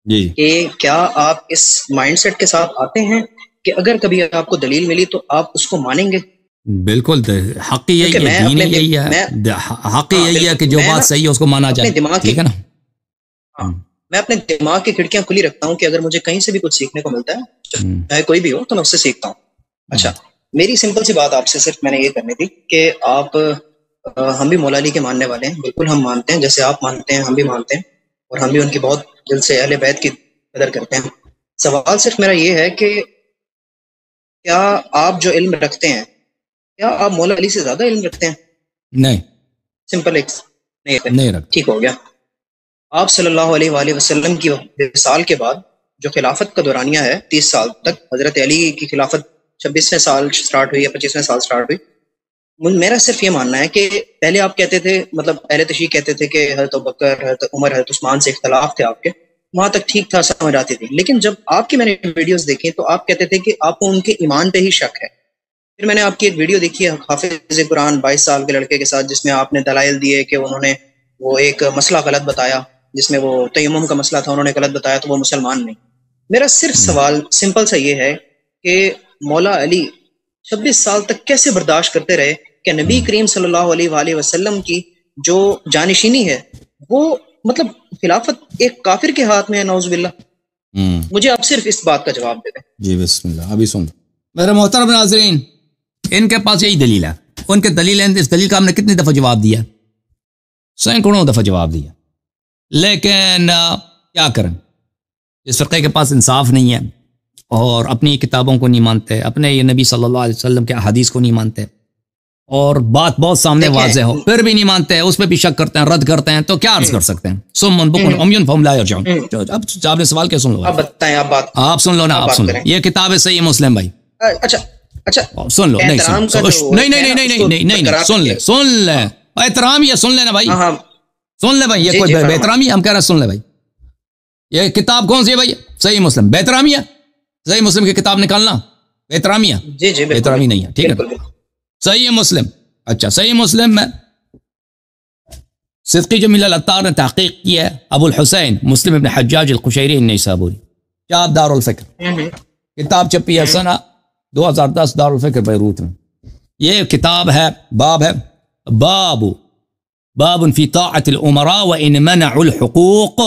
جی کہ کیا آپ اس مائنڈ سیٹ کے ساتھ آتے ہیں کہ اگر کبھی آپ کو دلیل ملی تو آپ اس کو مانیں گے؟ بالکل، حق یہی ہے، دین یہی ہے، حق یہی ہے کہ جو بات صحیح ہے اس کو مانا جائے، ٹھیک ہے نا؟ میں اپنے دماغ کی کھڑکیاں کھلی رکھتا ہوں کہ اگر مجھے کہیں سے بھی کچھ سیکھنے کو ملتا ہے چاہے کوئی بھی ہو تو میں اس سے سیکھتا ہوں. اچھا، میری سمپل سی بات آپ سے صرف میں نے یہ کرنی تھی کہ آپ ہم بھی مولا علی کے ماننے والے ہیں، بالکل ہم مانتے ہیں، جیسے آپ مانتے ہیں ہم بھی مانتے ہیں، اور ہم بھی ان کی بہت دل سے اہل بیت کی قدر کرتے ہیں. سوال صرف میرا یہ ہے کہ کیا آپ جو علم رکھتے ہیں کیا آپ مولا علی سے زیادہ علم رکھتے ہیں؟ نہیں، سمپل ایک نہیں رکھتے. ٹھیک ہو گیا. آپ صلی اللہ علیہ وآلہ وسلم کی وصال کے بعد جو خلافت کا دورانیہ ہے 30 سال تک، حضرت علی کی خلافت 26ویں سال سٹارٹ ہوئی یا 25ویں سال سٹارٹ ہوئی. میرا صرف یہ ماننا ہے کہ پہلے آپ کہتے تھے، مطلب اہل تشیع کہتے تھے کہ حضرت ابوبکر، حضرت عمر، حضرت عثمان سے اختلاف تھے آپ کے، وہاں تک ٹھیک تھا، سمجھ آتی تھی. لیکن جب آپ کی میں نے ویڈیوز دیکھی تو آپ کہتے تھے کہ آپ کو ان کے ایمان پہ ہی شک ہے. پھر میں نے آپ کی ایک ویڈیو دیکھی ہے حافظ قرآن 22 سال کے لڑکے کے ساتھ، جس میں آپ نے دلائل دیے کہ انہوں نے وہ ایک مسئلہ غلط بتایا، جس میں وہ تیمم کا مسئلہ تھا، انہوں نے غلط بتایا تو وہ مسلمان نہیں. میرا صرف سوال سمپل سا یہ ہے کہ مولا علی 26 سال تک کیسے برداشت کرتے رہے کہ نبی کریم صلی اللہ علیہ وآلہ وسلم کی جو جانشینی ہے وہ مطلب خلافت ایک کافر کے ہاتھ میں ہے، نعوذ باللہ. مجھے آپ صرف اس بات کا جواب دے دیں. جی بسم اللہ. ابھی سن میرے محترم ناظرین، ان کے پاس یہی دلیل ہے، ان کے دلیل ہے. اس دلیل کا ہم نے کتنی دفعہ جواب دیا؟ سینکڑوں دفعہ جواب دیا، لیکن کیا کریں؟ اس فرقے کے پاس انصاف نہیں ہے، اور اپنی کتابوں کو نہیں مانتے، اپنے یہ نبی صلی اللہ علیہ وسلم کے احادیث کو نہیں مانتے، اور بات بہت سامنے واضح ہو پھر بھی نہیں مانتے، اس پہ بھی شک کرتے ہیں، رد کرتے ہیں. تو کیا عرض کر سکتے ہیں؟ سم بکم عمی فہم لا یرجعون. اب آپ نے سوال کیا؟ سن لو، آپ بتائیں، آپ سن لو نا، آپ سن لو. یہ کتاب ہے صحیح مسلم بھائی. اچھا سن لو. نہیں سن لے احترام، یہ سن لینا بھائی، سن لے بھائی. یہ کوئی بے احترامی؟ ہم کہہ رہے ہیں سن لے بھائی. یہ کتاب کون سی ہے بھائی؟ صحیح مسلم. بے احترامی ہے؟ صحیح مسلم کی کتاب نکالنا بے احترامی ہے؟ جی بے احترامی نہیں ہے، ٹھیک ہے. صحیح مسلم، اچھا صحیح مسلم میں صدقی جمیل العطار نے تحقیق کی ہے، ابو الحسین مسلم ابن حجاج القشیری النیسابوری، چاپ دار الفکر، کتاب چھپی ہے سنہ 2010 دار الفکر بیروت میں. یہ کتاب ہے، باب ہے باب فی طاعت الامراء وان منعوا الحقوق.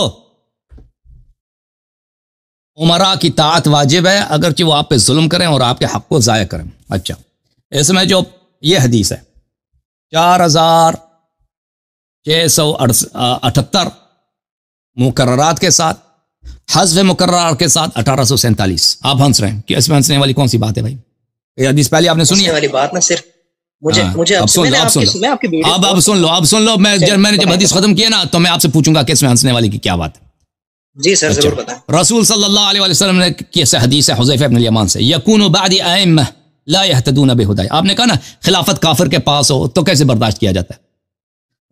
امراء کی طاعت واجب ہے اگرچہ وہ آپ پہ ظلم کریں اور آپ کے حق کو ضائع کریں. اچھا، اس میں جو یہ حدیث ہے 4678 مقررات کے ساتھ، حذف مقررات کے ساتھ 1847. آپ ہنس رہے ہیں کہ اس میں ہنسنے والی کون سی بات ہے بھائی؟ یہ حدیث پہلے آپ نے سنی والی بات نہ صرف مجھے اب سن لو. میں نے جب حدیث ختم کیا نا تو میں آپ سے پوچھوں گا کہ اس میں ہنسنے والی کی کیا بات ہے. جی سر ضرور بتائیں. رسول صلی اللہ علیہ وسلم نے کیسے حدیث ہے حذیفہ بن الیمان سے، یکون بعد ائمہ لا يهتدون بہدی. آپ نے کہا نا خلافت کافر کے پاس ہو تو کیسے برداشت کیا جاتا ہے؟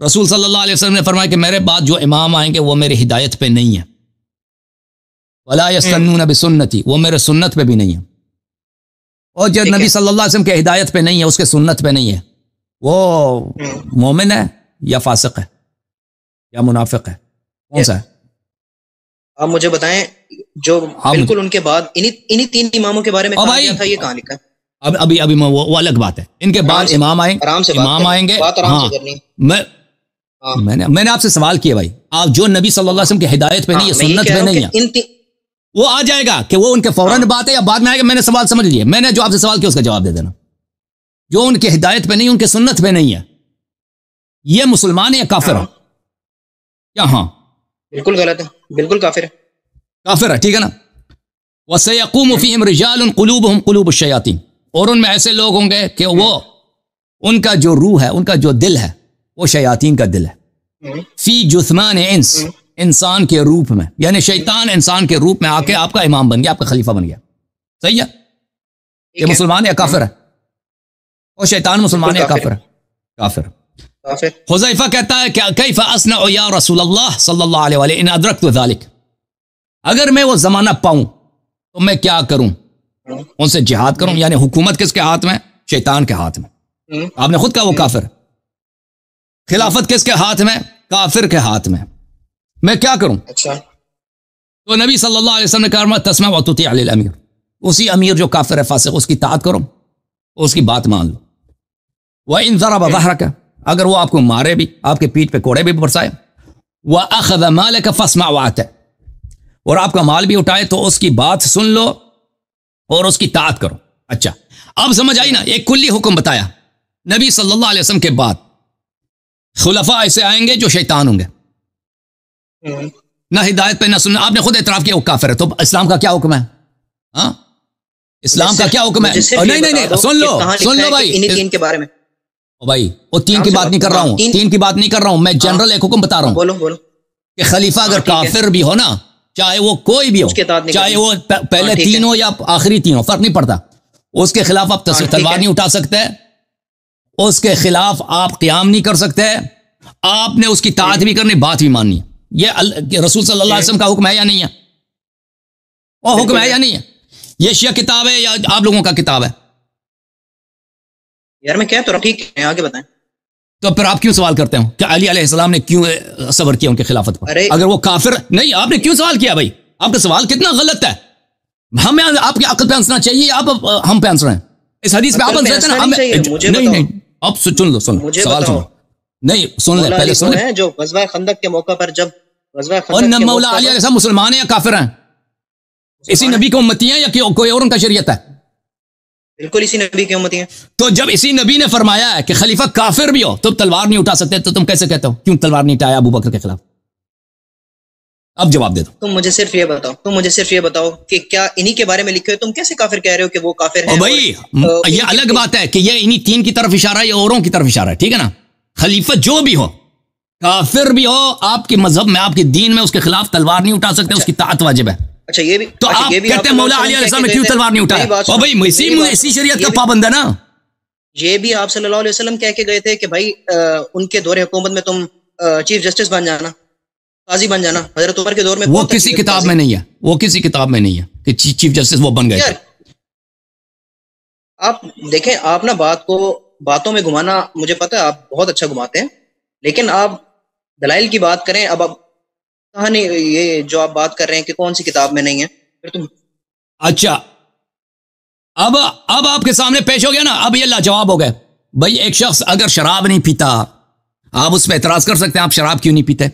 رسول صلی اللہ علیہ وسلم نے فرمایا کہ میرے بعد جو امام آئیں گے وہ میری ہدایت پہ نہیں ہے، ولا يستنون بسنتی، وہ میرے سنت پہ بھی نہیں ہے. اور جو نبی صلی اللہ علیہ وسلم کے ہدایت پہ نہیں ہے، اس کے سنت پہ نہیں ہے، وہ مومن ہے یا فاسق ہے یا منافق ہے؟ کون سا ہے؟ آپ مجھے بتائیں. جو بالکل ان کے بعد انہی 3 اماموں کے بارے میں کہا گیا تھا، یہ کہاں لکھا ہے؟ ابھی وہ الگ بات ہے. ان کے بعد امام آئیں گے. ہاں میں نے آپ سے سوال کیا بھائی، آپ جو نبی صلی اللہ علیہ وسلم کی ہدایت پہ نہیں ہے، سنت پہ نہیں ہے، وہ آ جائے گا کہ وہ ان کے فوراً بات ہے یا بعد میں آئے گا؟ میں نے سوال سمجھ لیا، میں نے جو آپ سے سوال کیا اس کا جواب دے دینا. جو ان کی ہدایت پہ نہیں، ان کے سنت پہ نہیں ہے، یہ مسلمان ہے یا کافر ہے؟ کیا؟ ہاں بالکل غلط ہے، بالکل کافر ہے. کافر ہے، ٹھیک ہے نا. وَسَيَقُومُ فِيهِمْ رِجَالٌ قُلُوبُهُمْ قُلُوبُ الشَّيَاطِينِ. اور ان میں ایسے لوگ ہوں گے کہ وہ ان کا جو روح ہے، ان کا جو دل ہے، وہ شیاطین کا دل ہے. فی جثمان انس، انسان کے روپ میں، یعنی شیطان انسان کے روپ میں آ کے آپ کا امام بن گیا، آپ کا خلیفہ بن گیا. صحیح ہے؟ یہ مسلمان ہے یا کافر ہے؟ اور شیطان مسلمان ہے یا کافر ہے؟ کافر. حذیفہ کہتا ہے کہ کیف اصنع یا رسول اللہ صلی اللہ علیہ وآلہ ان ادرکت ذلک، اگر میں وہ زمانہ پاؤں تو میں کیا کروں؟ ان سے جہاد کروں. یعنی حکومت کس کے ہاتھ میں؟ شیطان کے ہاتھ میں. آپ نے خود کہا وہ کافر. خلافت کس کے ہاتھ میں؟ کافر کے ہاتھ میں. میں کیا کروں؟ تو نبی صلی اللہ علیہ وسلم نے کہا تسمع و تطیع للامیر، اسی امیر جو کافر ہے فاسق اس کی اطاعت کرو، اس کی بات مان لو. وَإِن ضَرَبَ ظَهْرَكَ، اگر وہ آپ کو مارے بھی، آپ کے پیٹھ پہ کوڑے بھی برسائے، وَأَخَذَ مَالَكَ فَاسْمَعْ وَأَطِعْ، اور آپ کا مال بھی اٹھائے تو اس کی بات سن لو اور اس کی اطاعت کرو. اچھا اب سمجھ آئی نا، ایک کلی حکم بتایا. نبی صلی اللہ علیہ وسلم کے بعد خلفاء ایسے آئیں گے جو شیطان ہوں گے، نہ ہدایت پہ نہ سننا. آپ نے خود اعتراف کیا وہ کافر ہے، تو اسلام کا کیا حکم ہے؟ ہاں اسلام کا کیا حکم ہے؟ نہیں سن لو بھائی، تین کے بارے میں بھائی وہ تین کی بات نہیں کر رہا ہوں، تین کی بات نہیں کر رہا ہوں میں، جنرل ایک حکم بتا رہا ہوں. بولو کہ خلیفہ اگر کافر بھی ہو نا، چاہے وہ کوئی بھی ہو، چاہے وہ پہلے تین ہو یا آخری تین ہو، فرق نہیں پڑتا، اس کے خلاف آپ تلوار نہیں اٹھا سکتے، اس کے خلاف آپ قیام نہیں کر سکتے، آپ نے اس کی اطاعت بھی کرنی، بات بھی ماننی. یہ رسول صلی اللہ علیہ وسلم کا حکم ہے یا نہیں ہے؟ وہ حکم ہے یا نہیں ہے؟ یہ شیعہ کتاب ہے یا آپ لوگوں کا کتاب ہے؟ یار میں کیا تو ٹھیک ہے، آگے بتائیں. تو پھر آپ کیوں سوال کرتے ہو کہ علی علیہ السلام نے کیوں صبر کیا ان کے خلافت پر؟ اگر وہ کافر نہیں، آپ نے کیوں سوال کیا بھائی؟ آپ کا سوال کتنا غلط ہے. ہمیں آپ کی عقل پہ ہنسنا چاہیے، آپ ہم پہ ہنس رہے ہیں. اس حدیث پہ آپ ہنس رہے ہیں نا. نہیں اب سن لو سوال سن لو. نہیں سن لیں پہلے سن لیں. جو غزوہ خندق کے موقع پر جب غزوہ اور مولا علی علیہ السلام مسلمان ہیں یا کافر ہیں؟ اسی نبی کی امتی ہیں یا کوئی اور ان کا شریعت ہے؟ بالکل اسی نبی کی امتی ہیں. تو جب اسی نبی نے فرمایا ہے کہ خلیفہ کافر بھی ہو تم تلوار نہیں اٹھا سکتے، تو تم کیسے کہتے ہو کیوں تلوار نہیں اٹھایا ابو بکر کے خلاف؟ اب جواب دے دو. تم مجھے صرف یہ بتاؤ کہ کیا انہی کے بارے میں لکھے ہو؟ تم کیسے کافر کہہ رہے ہو کہ وہ کافر ہیں؟ بھائی یہ الگ بات ہے کہ یہ انہی تین کی طرف اشارہ ہے یا اوروں کی طرف اشارہ ہے، ٹھیک ہے نا. خلیفہ جو بھی ہو، کافر بھی ہو، آپ کے مذہب میں آپ کے دین میں اس کے خلاف تلوار نہیں اٹھا سکتے، اس کی طاعت واجب ہے. اچھا یہ بھی تو آپ کہتے ہیں مولا علی علیہ السلام نے کیوں تلوار نہیں اٹھایا؟ اور بھائی اسی شریعت کا پابند ہے نا. یہ بھی آپ صلی اللہ علیہ وسلم کہہ کے گئے تھے کہ بھائی ان کے دور حکومت میں تم چیف جسٹس بن جانا، قاضی بن جانا. حضرت عمر کے دور میں وہ کسی کتاب میں نہیں ہے، وہ کسی کتاب میں نہیں ہے کہ چیف جسٹس وہ بن گئے تھے. آپ دیکھیں، آپ نا بات کو باتوں میں گھمانا مجھے پتا ہے آپ بہت اچھا گھماتے ہیں، لیکن آپ دلائل کی بات کریں. اب کہانی یہ جو آپ بات کر رہے ہیں کہ کون سی کتاب میں نہیں ہے، پھر تم اچھا اب آپ کے سامنے پیش ہو گیا نا. اب یہ لاجواب ہو گئے. بھائی ایک شخص اگر شراب نہیں پیتا، آپ اس پہ اعتراض کر سکتے ہیں آپ شراب کیوں نہیں پیتے.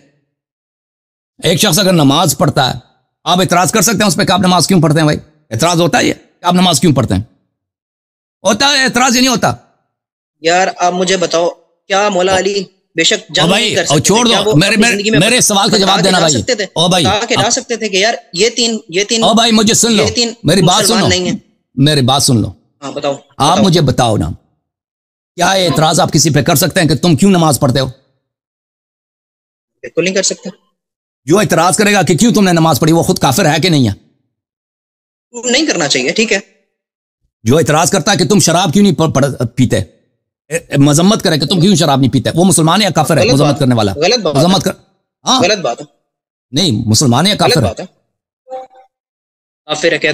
ایک شخص اگر نماز پڑھتا ہے، آپ اعتراض کر سکتے ہیں اس پہ کہ آپ نماز کیوں پڑھتے ہیں. بھائی اعتراض ہوتا ہے یہ کہ آپ نماز کیوں پڑھتے ہیں؟ ہوتا ہے اعتراض، یہ نہیں ہوتا. یار آپ مجھے بتاؤ، کیا مولا علی بے شک جنگ نہیں کر سکتے؟ چھوڑ دو میرے سوال کا جواب دینا بھائی. او بھائی جا سکتے تھے کہ یار یہ تین او بھائی مجھے سن لو، میری بات سن لو، میری بات سن لو. ہاں بتاؤ. آپ مجھے بتاؤ نا، کیا اعتراض آپ کسی پہ کر سکتے ہیں کہ تم کیوں نماز پڑھتے ہو؟ بالکل نہیں کر سکتے. جو اعتراض کرے گا کہ کیوں تم نے نماز پڑھی، وہ خود کافر ہے کہ نہیں ہے؟ نہیں کرنا چاہیے، ٹھیک ہے. جو اعتراض کرتا ہے کہ تم شراب کیوں نہیں پیتے، مذمت کرے کہ تم کیوں شراب نہیں پیتے، وہ مسلمان ہے یا کافر ہے؟ مذمت کرنے والا مذمت کر، ہاں غلط بات ہے. نہیں مسلمان ہے یا کافر ہے؟ کافر ہے.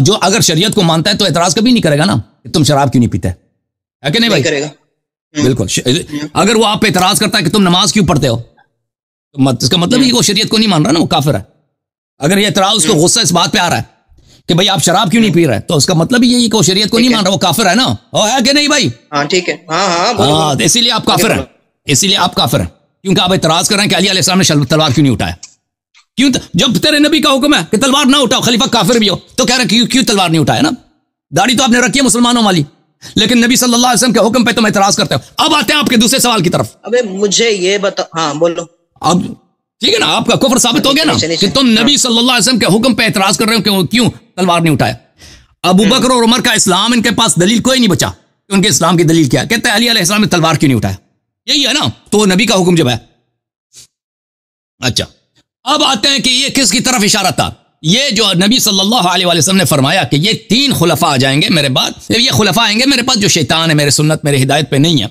جو اگر شریعت کو مانتا ہے تو اعتراض کبھی نہیں کرے گا نا کہ تم شراب کیوں نہیں پیتے، ہے کہ نہیں بھائی؟ کرے گا بالکل. اگر وہ آپ پہ اعتراض کرتا ہے کہ تم نماز کیوں پڑھتے ہو، تو اس کا مطلب یہ وہ شریعت کو نہیں مان رہا نا، وہ کافر ہے. اگر یہ اعتراض اس کو غصہ اس بات پہ آ رہا ہے کہ بھائی آپ شراب کیوں نہیں پی رہے، تو اس کا مطلب یہی کہ وہ شریعت کو نہیں مان رہا، وہ کافر ہے نا. ہے کہ نہیں بھائی؟ ہاں ٹھیک ہے. ہاں اسی لیے آپ کافر ہیں، اسی لیے آپ کافر ہیں کیونکہ آپ اعتراض کر رہے ہیں کہ علی علیہ السلام نے تلوار کیوں نہیں اٹھایا. کیوں؟ جب تیرے نبی کا حکم ہے کہ تلوار نہ اٹھاؤ، خلیفہ کافر بھی ہو، تو کہہ رہے ہیں کیوں تلوار نہیں اٹھایا نا. داڑھی تو آپ نے رکھی ہے مسلمانوں والی، لیکن نبی صلی اللہ علیہ وسلم کے حکم پہ تم اعتراض کرتے ہو. اب آتے ہیں آپ کے دوسرے سوال کی طرف. ابے مجھے یہ بتا. ہاں بولو. اب ٹھیک ہے نا، آپ کا کفر ثابت ہو گیا نا کہ تم نبی صلی اللہ علیہ وسلم کے حکم پہ اعتراض کر رہے ہو کہ وہ کیوں تلوار نہیں اٹھایا. ابو بکر اور عمر کا اسلام ان کے پاس دلیل کوئی نہیں بچا کہ ان کے اسلام کی دلیل کیا ہے. کہتے ہیں علی علیہ السلام نے تلوار کیوں نہیں اٹھایا، یہی ہے نا. تو نبی کا حکم جب ہے. اچھا اب آتے ہیں کہ یہ کس کی طرف اشارہ تھا. یہ جو نبی صلی اللہ علیہ وسلم نے فرمایا کہ یہ تین خلفاء آ جائیں گے میرے بعد، یہ خلفاء آئیں گے میرے پاس جو شیطان ہے، میرے سنت میرے ہدایت پہ نہیں ہے.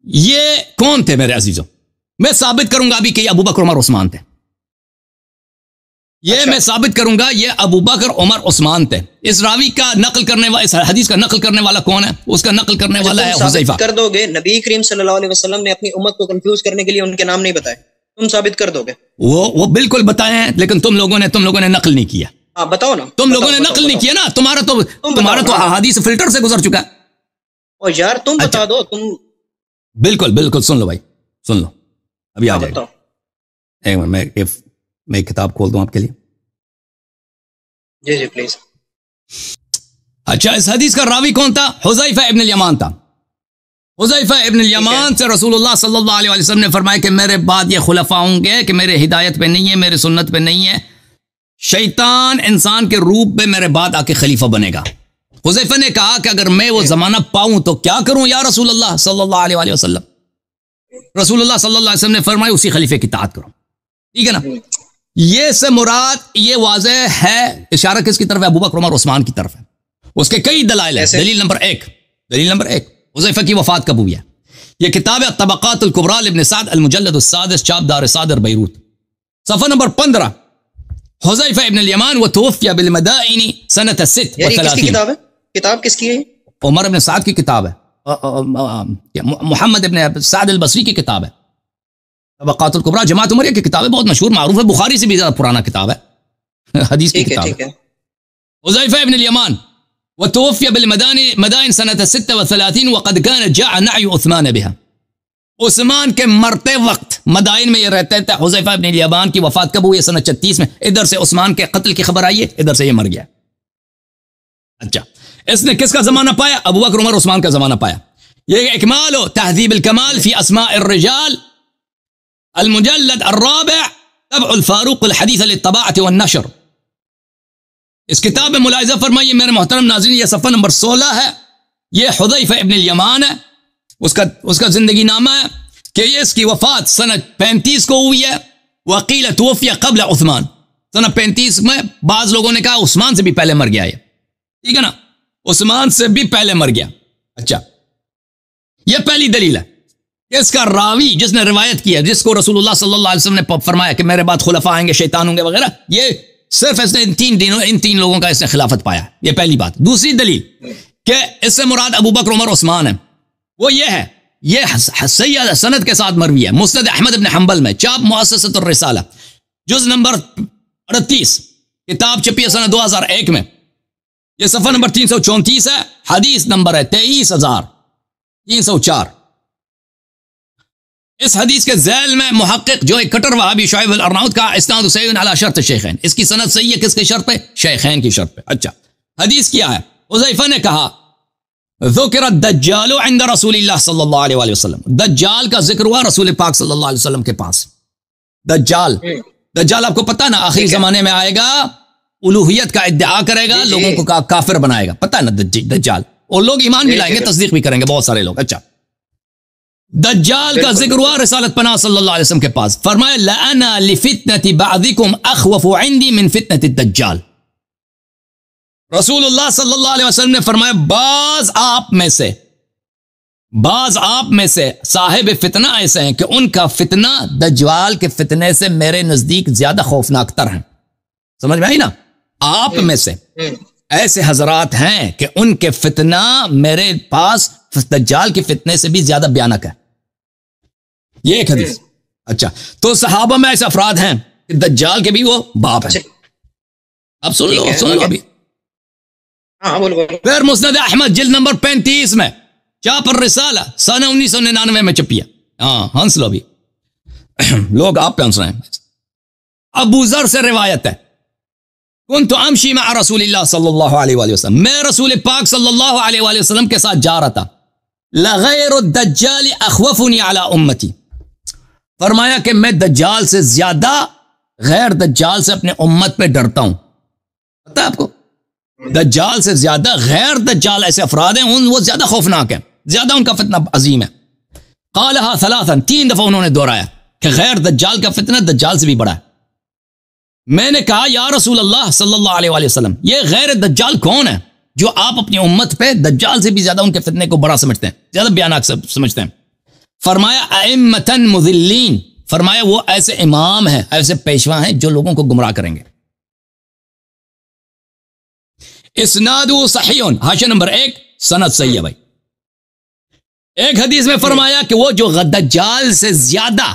یہ کون تھے میرے عزیزوں؟ میں ثابت کروں گا ابھی کہ یہ ابو بکر عمر عثمان تھے. یہ میں ثابت کروں گا یہ ابو بکر عمر عثمان تھے. اس راوی کا نقل کرنے والا، اس حدیث کا نقل کرنے والا کون ہے؟ اس کا نقل کرنے والا ہے حذیفہ. کر دو گے نبی کریم صلی اللہ علیہ وسلم نے اپنی امت کو کنفیوز کرنے کے لیے ان کے نام نہیں بتائے. تم ثابت کر دو گے؟ وہ بالکل بتائے ہیں، لیکن تم لوگوں نے نقل نہیں کیا. ہاں بتاؤ نا. تم لوگوں نے نقل نہیں کیا نا. تمہارا تو احادیث فلٹر سے گزر چکا ہے. او یار تم بتا دو. تم بالکل سن لو بھائی، سن لو، ابھی آ جائے گا. ایک منٹ، میں کتاب کھول دوں آپ کے لیے. جی جی پلیز. اچھا، اس حدیث کا راوی کون تھا؟ حذیفہ ابن الیمان تھا. حذیفہ ابن الیمان سے رسول اللہ صلی اللہ علیہ وسلم نے فرمایا کہ میرے بعد یہ خلفاء ہوں گے کہ میرے ہدایت پہ نہیں ہے، میرے سنت پہ نہیں ہے، شیطان انسان کے روپ میں میرے بعد آ کے خلیفہ بنے گا. حذیفہ نے کہا کہ اگر میں وہ زمانہ پاؤں تو کیا کروں یا رسول اللہ صلی اللہ علیہ وسلم؟ رسول اللہ صلی اللہ علیہ وسلم نے فرمایا اسی خلیفے کی اطاعت کرو. ٹھیک ہے نا؟ یہ سے مراد یہ واضح ہے، اشارہ کس کی طرف ہے؟ ابو بکر عمر عثمان کی طرف ہے. اس کے کئی دلائل ہیں. دلیل نمبر ایک حذیفہ کی وفات کب ہوئی ہے؟ یہ کتاب ہے طبقات الکبریٰ لابن سعد المجلد السادس، چاپ دار صادر بیروت، صفحہ نمبر 15. حذیفہ ابن الیمان وتوفی بالمدائن سنۃ 36. کس کی کتاب ہے؟ کتاب کس کی ہے؟ عمر ابن سعد کی کتاب ہے، محمد ابن سعد البصری کی کتاب ہے. طبقات الکبریٰ جماعت عمریہ کی کتاب ہے، بہت مشہور معروف ہے، بخاری سے بھی زیادہ پرانا کتاب ہے، حدیث کی کتاب ہے. حذیفہ ابن الیمان وتوفي بالمدائن سنة 36 وقد كان جاء نعي عثمان بها. عثمان کے مرتے وقت مدائن میں یہ رہتے تھے. حذیفہ ابن الیمان کی وفات کب ہوئی؟ سنہ 36 میں. ادھر سے عثمان کے قتل کی خبر آئی ہے، ادھر سے یہ مر گیا. اچھا، اس نے کس کا زمانہ پایا؟ ابو بکر عمر عثمان کا زمانہ پایا. یہ اکمال و تہذیب الکمال فی اسماء الرجال المجلد الرابع طبع الفاروق الحدیث للطباعة والنشر. اس کتاب میں ملاحظہ فرمائیے میرے محترم ناظرین، یہ صفحہ نمبر 16 ہے. یہ حذیفہ ابن الیمان ہے، اس کا زندگی نامہ ہے کہ یہ اس کی وفات سنہ 35 کو ہوئی ہے. وقیل توفی قبل عثمان. سنہ 35 میں بعض لوگوں نے کہا عثمان سے بھی پہلے مر گیا. یہ ٹھیک ہے نا، عثمان سے بھی پہلے مر گیا. اچھا، یہ پہلی دلیل ہے کہ اس کا راوی جس نے روایت کی ہے، جس کو رسول اللہ صلی اللہ علیہ وسلم نے فرمایا کہ میرے بعد خلفاء آئیں گے، شیطان ہوں گے وغیرہ، یہ صرف اس نے ان تین لوگوں کا اس نے خلافت پایا. یہ پہلی بات. دوسری دلیل کہ اس سے مراد ابو بکر عمر عثمان ہے، وہ یہ ہے، یہ سید سند کے ساتھ مروی ہے مسند احمد ابن حنبل میں، چاپ مؤسسۃ الرسالہ، جز نمبر 38، کتاب چھپی ہے سنہ 2001 میں. یہ صفحہ نمبر 334 ہے، حدیث نمبر ہے 23304. اس حدیث کے ذیل میں محقق جو ایک کٹر وہابی شعیب الارناؤط کا اسناد صحیح علی شرط شیخین، اس کی سند صحیح ہے کس کی شرط پہ؟ شیخین کی شرط پہ. اچھا، حدیث کیا ہے؟ حذیفہ نے کہا ذکر الدجال عند رسول اللہ صلی اللہ علیہ وآلہ وسلم. دجال کا ذکر ہوا رسول پاک صلی اللہ علیہ وسلم کے پاس. دجال آپ کو پتہ نا آخری زمانے میں آئے گا، الوہیت کا ادعا کرے گا، لوگوں کو کافر بنائے گا، پتہ ہے نا دجال، اور لوگ ایمان بھی لائیں گے، تصدیق بھی کریں گے بہت سارے لوگ. اچھا، دجال کا ذکر ہوا رسالت پناہ صلی اللہ علیہ وسلم کے پاس. فرمایا لَأَنَا لِفِتْنَةِ بَعْضِكُمْ أَخْوَفُ عِنْدِي مِنْ فِتْنَةِ الدَّجَّالِ. رسول اللہ صلی اللہ علیہ وسلم نے فرمایا بعض آپ میں سے صاحب فتنہ ایسے ہیں کہ ان کا فتنہ دجال کے فتنے سے میرے نزدیک زیادہ خوفناک تر ہیں. سمجھ میں آئی نا؟ آپ میں سے ایسے حضرات ہیں کہ ان کے فتنہ میرے پاس دجال کے فتنے سے بھی زیادہ بھیانک ہے. یہ ایک حدیث. اچھا، تو صحابہ میں ایسے افراد ہیں کہ دجال کے بھی وہ باپ ہیں. اب سن لو ابھی. پھر مسند احمد جلد نمبر 35 میں، چاپ الرسالہ سنہ 1999 میں چھپی ہے. ہاں ہنس لو ابھی، لوگ آپ پہ ہنس رہے ہیں. ابو ذر سے روایت ہے، کنت امشی مع رسول اللہ صلی اللہ علیہ وآلہ وسلم، میں رسول پاک صلی اللہ علیہ وآلہ وسلم کے ساتھ جا رہا تھا. لغیر الدجال اخوفنی علی امتی. فرمایا کہ میں دجال سے زیادہ غیر دجال سے اپنے امت پہ ڈرتا ہوں. پتہ ہے آپ کو، دجال سے زیادہ غیر دجال ایسے افراد ہیں، وہ زیادہ خوفناک ہیں، زیادہ ان کا فتنہ عظیم ہے. قالها ثلاثا، 3 دفعہ انہوں نے دہرایا کہ غیر دجال کا فتنہ دجال سے بھی بڑا ہے. میں نے کہا یا رسول اللہ صلی اللہ علیہ وآلہ وسلم، یہ غیر دجال کون ہے جو آپ اپنی امت پہ دجال سے بھی زیادہ ان کے فتنے کو بڑا سمجھتے ہیں، زیادہ بیانات سمجھتے ہیں؟ فرمایا ائمۃ مضلین، فرمایا وہ ایسے امام ہیں، ایسے پیشوا ہیں جو لوگوں کو گمراہ کریں گے. اسناد صحیح، حاشیہ نمبر 1، سند صحیح ہے بھائی. ایک حدیث میں فرمایا کہ وہ جو دجال سے زیادہ